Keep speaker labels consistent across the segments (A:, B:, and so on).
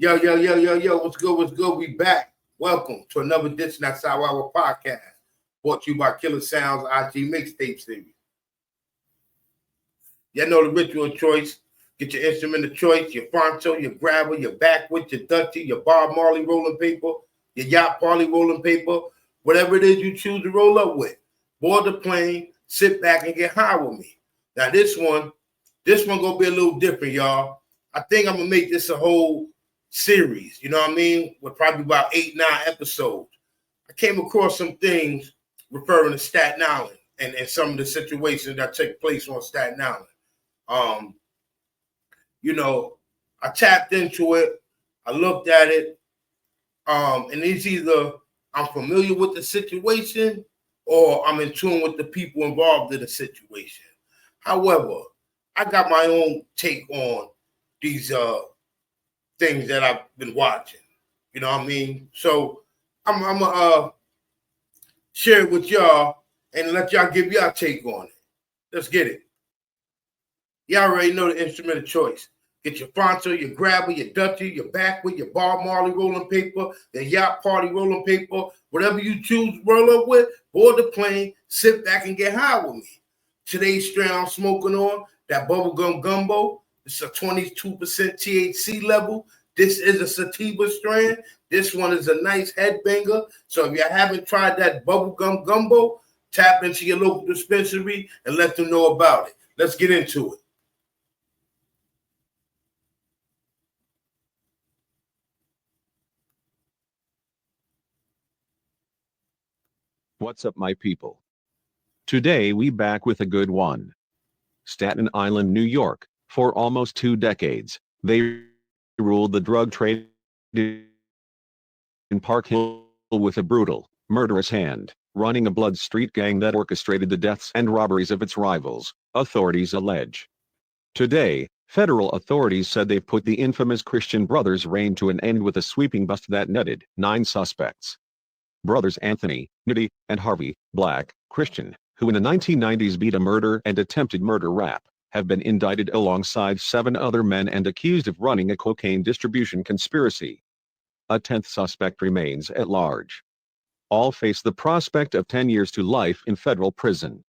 A: Yo, yo, yo, yo, yo, what's good? What's good? We back. Welcome to another edition of South Hour Podcast, brought to you by Killer Sounds IG Mixtape Series. Y'all know the ritual of choice. Get your instrument of choice, your fronto, your grabber, your backwood, your dutchie, your Bob Marley rolling paper, your yacht parley rolling paper, whatever it is you choose to roll up with. Board the plane, sit back and get high with me. Now this one gonna be a little different, y'all. I think I'm gonna make this a whole series, you know what I mean? With probably about 8-9 episodes. I came across some things referring to Staten Island and some of the situations that take place on Staten Island. I tapped into it, I looked at it, and it's either I'm familiar with the situation or I'm in tune with the people involved in the situation. However, I got my own take on these things that I've been watching. You know what I mean? So I'm gonna share it with y'all and let y'all give y'all take on it. Let's get it. Y'all already know the instrument of choice. Get your fronto, your grabber, your dutchie, your backwood, your Bob Marley rolling paper, your yacht party rolling paper, whatever you choose to roll up with, board the plane, sit back and get high with me. Today's strain I'm smoking on, that bubblegum gumbo. It's a 22% THC level. This is a sativa strain. This one is a nice headbanger. So if you haven't tried that bubblegum gumbo, tap into your local dispensary and let them know about it. Let's get into it.
B: What's up, my people? Today we back with a good one. Staten Island, New York. For almost 2 decades, they ruled the drug trade in Park Hill with a brutal, murderous hand, running a blood street gang that orchestrated the deaths and robberies of its rivals, authorities allege. Today, federal authorities said they've put the infamous Christian Brothers reign to an end with a sweeping bust that netted 9 suspects. Brothers Anthony, Nitty, and Harvey, Black, Christian, who in the 1990s beat a murder and attempted murder rap, have been indicted alongside 7 other men and accused of running a cocaine distribution conspiracy. A 10th suspect remains at large. All face the prospect of 10 years to life in federal prison.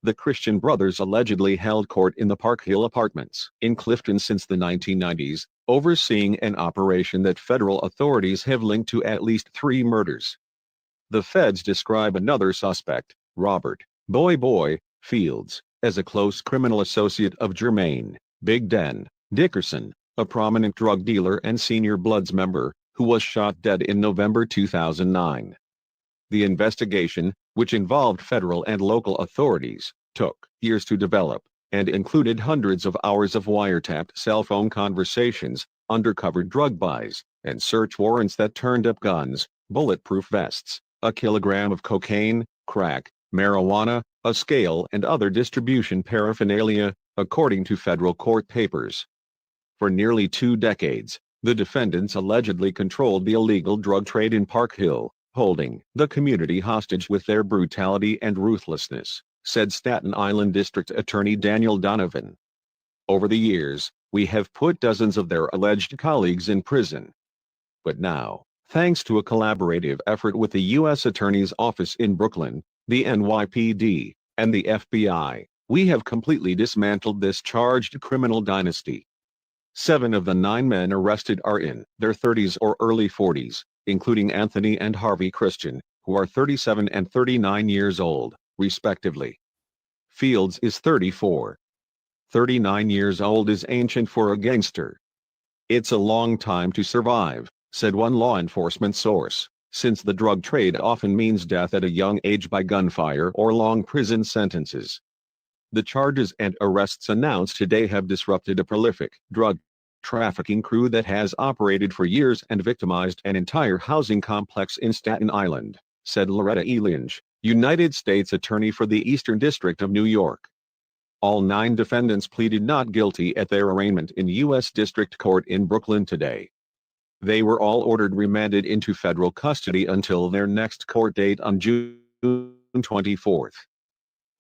B: The Christian Brothers allegedly held court in the Park Hill apartments in Clifton since the 1990s, overseeing an operation that federal authorities have linked to at least 3 murders. The feds describe another suspect, Robert Boy Fields, as a close criminal associate of Jermaine Big Den Dickerson, a prominent drug dealer and senior Bloods member, who was shot dead in November 2009. The investigation, which involved federal and local authorities, took years to develop, and included hundreds of hours of wiretapped cell phone conversations, undercover drug buys, and search warrants that turned up guns, bulletproof vests, a kilogram of cocaine, crack, marijuana, a scale and other distribution paraphernalia, according to federal court papers. For nearly 2 decades, the defendants allegedly controlled the illegal drug trade in Park Hill, holding the community hostage with their brutality and ruthlessness, said Staten Island District Attorney Daniel Donovan. Over the years, we have put dozens of their alleged colleagues in prison. But now, thanks to a collaborative effort with the U.S. Attorney's Office in Brooklyn, the NYPD, and the FBI, we have completely dismantled this charged criminal dynasty. 7 of the 9 men arrested are in their 30s or early 40s, including Anthony and Harvey Christian, who are 37 and 39 years old, respectively. Fields is 34. 39 years old is ancient for a gangster. It's a long time to survive, said one law enforcement source, since the drug trade often means death at a young age by gunfire or long prison sentences. The charges and arrests announced today have disrupted a prolific drug trafficking crew that has operated for years and victimized an entire housing complex in Staten Island, said Loretta E. Lynch, United States Attorney for the Eastern District of New York. All 9 defendants pleaded not guilty at their arraignment in U.S. District Court in Brooklyn today. They were all ordered remanded into federal custody until their next court date on June 24.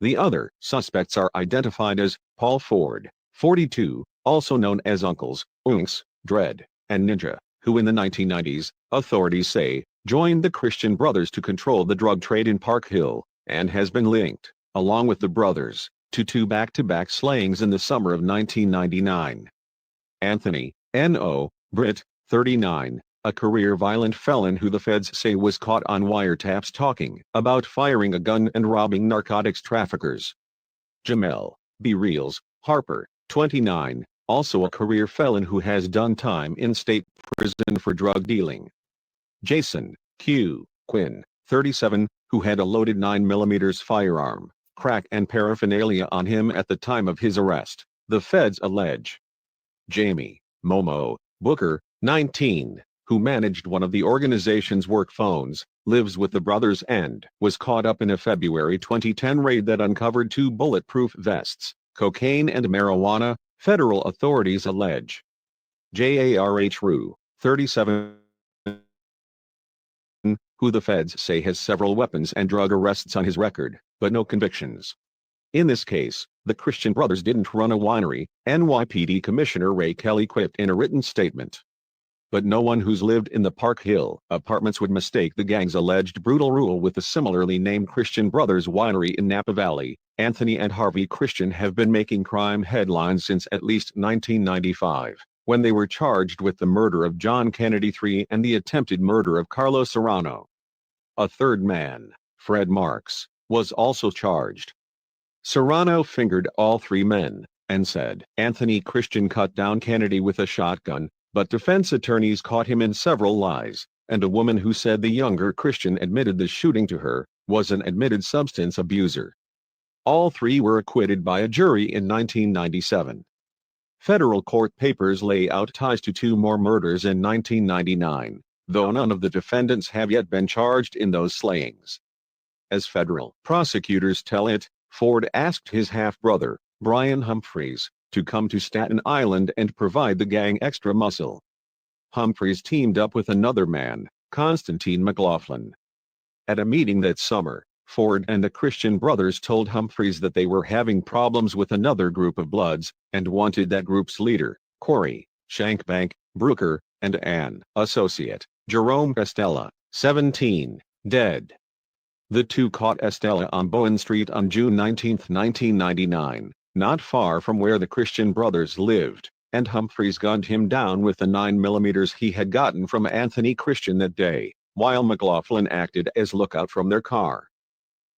B: The other suspects are identified as Paul Ford, 42, also known as Uncles, Unks, Dread, and Ninja, who in the 1990s, authorities say, joined the Christian Brothers to control the drug trade in Park Hill, and has been linked, along with the brothers, to two back-to-back slayings in the summer of 1999. Anthony, N.O., Britt, 39, a career violent felon who the feds say was caught on wiretaps talking about firing a gun and robbing narcotics traffickers. Jamel, B. Reels, Harper, 29, also a career felon who has done time in state prison for drug dealing. Jason, Q. Quinn, 37, who had a loaded 9mm firearm, crack and paraphernalia on him at the time of his arrest, the feds allege. Jamie, Momo, Booker, 19, who managed one of the organization's work phones, lives with the brothers and was caught up in a February 2010 raid that uncovered 2 bulletproof vests, cocaine and marijuana, federal authorities allege. Jarh Rue, 37, who the feds say has several weapons and drug arrests on his record, but no convictions. In this case, the Christian Brothers didn't run a winery, NYPD Commissioner Ray Kelly quipped in a written statement. But no one who's lived in the Park Hill apartments would mistake the gang's alleged brutal rule with the similarly named Christian Brothers winery in Napa Valley. Anthony and Harvey Christian have been making crime headlines since at least 1995, when they were charged with the murder of John Kennedy III and the attempted murder of Carlos Serrano. A third man, Fred Marks, was also charged. Serrano fingered all 3 men, and said Anthony Christian cut down Kennedy with a shotgun, but defense attorneys caught him in several lies, and a woman who said the younger Christian admitted the shooting to her, was an admitted substance abuser. All 3 were acquitted by a jury in 1997. Federal court papers lay out ties to 2 more murders in 1999, though none of the defendants have yet been charged in those slayings. As federal prosecutors tell it, Ford asked his half-brother, Brian Humphreys, to come to Staten Island and provide the gang extra muscle. Humphreys teamed up with another man, Constantine McLaughlin. At a meeting that summer, Ford and the Christian Brothers told Humphreys that they were having problems with another group of Bloods, and wanted that group's leader, Corey Shankbank, Brooker, and an associate, Jerome Estella, 17, dead. The 2 caught Estella on Bowen Street on June 19, 1999, not far from where the Christian Brothers lived, and Humphreys gunned him down with the 9mm he had gotten from Anthony Christian that day, while McLaughlin acted as lookout from their car.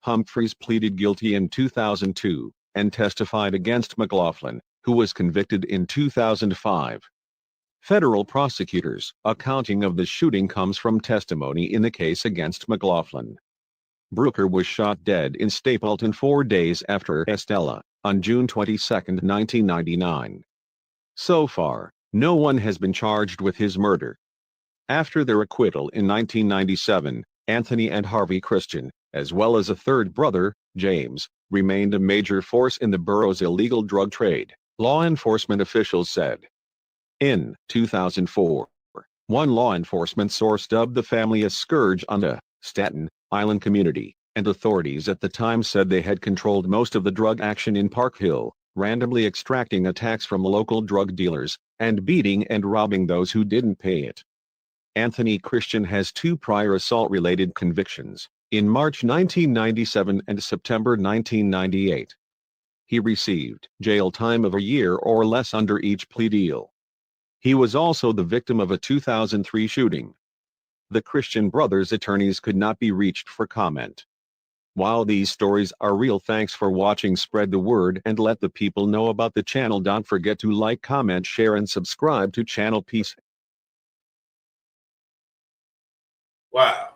B: Humphreys pleaded guilty in 2002, and testified against McLaughlin, who was convicted in 2005. Federal prosecutors' accounting of the shooting comes from testimony in the case against McLaughlin. Brooker was shot dead in Stapleton 4 days after Estella, on June 22, 1999. So far, no one has been charged with his murder. After their acquittal in 1997, Anthony and Harvey Christian, as well as a third brother, James, remained a major force in the borough's illegal drug trade, law enforcement officials said. In 2004, one law enforcement source dubbed the family a scourge on the Staten Island community, and authorities at the time said they had controlled most of the drug action in Park Hill, randomly extracting a tax from local drug dealers, and beating and robbing those who didn't pay it. Anthony Christian has 2 prior assault-related convictions, in March 1997 and September 1998. He received jail time of a year or less under each plea deal. He was also the victim of a 2003 shooting. The Christian Brothers' attorneys could not be reached for comment. While these stories are real, thanks for watching. Spread the word and let the people know about the channel. Don't forget to like, comment, share and subscribe to channel. Peace.
A: Wow.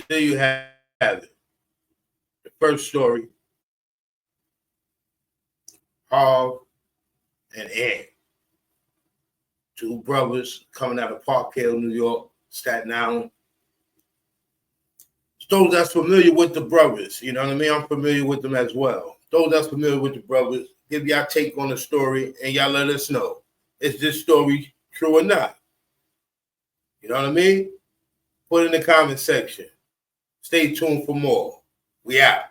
A: There you have it. The first story. Harv and Ann. 2 brothers coming out of Park Hill, New York, Staten Island. Those that's familiar with the brothers, you know what I mean? I'm familiar with them as well. Those that's familiar with the brothers, give y'all take on the story and y'all let us know. Is this story true or not? You know what I mean? Put it in the comment section. Stay tuned for more. We out.